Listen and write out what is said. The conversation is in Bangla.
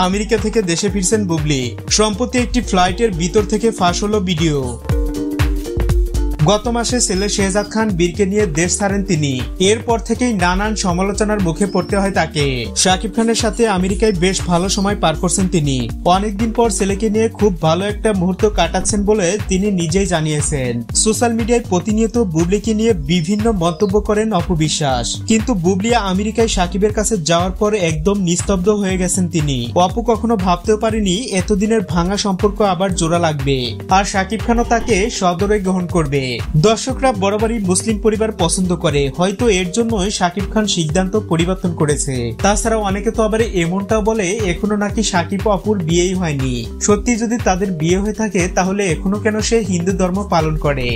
আমেরিকা থেকে দেশে ফিরছেন বুবলি। সম্প্রতি একটি ফ্লাইটের ভিতর থেকে ফাঁস হলো ভিডিও। গত মাসে ছেলে শেহজাদ খান বীরকে নিয়ে দেশ ছাড়েন তিনি। এরপর থেকেই নানান সমালোচনার মুখে পড়তে হয় তাকে। শাকিব খানের সাথে আমেরিকায় বেশ ভালো সময় পার করছেন তিনি। অনেকদিন পর ছেলেকে নিয়ে খুব ভালো একটা মুহূর্ত কাটাচ্ছেন বলে তিনি নিজেই জানিয়েছেন। সোশ্যাল মিডিয়ায় প্রতিনিয়ত বুবলিকে নিয়ে বিভিন্ন মন্তব্য করেন অপু বিশ্বাস। কিন্তু বুবলি আমেরিকায় শাকিবের কাছে যাওয়ার পর একদম নিস্তব্ধ হয়ে গেছেন তিনি। অপু কখনো ভাবতেও পারেনি এতদিনের ভাঙা সম্পর্ক আবার জোড়া লাগবে, আর শাকিব খানও তাকে সদরে গ্রহণ করবে। দর্শকরা বরাবরই মুসলিম পরিবার পছন্দ করে, হয়তো এর জন্যই শাকিব খান সিদ্ধান্ত পরিবর্তন করেছে। তাছাড়াও অনেকে তো আবার এমনটাও বলে এখনো নাকি শাকিব অপুর বিয়েই হয়নি। সত্যি যদি তাদের বিয়ে হয়ে থাকে তাহলে এখনো কেন সে হিন্দু ধর্ম পালন করে।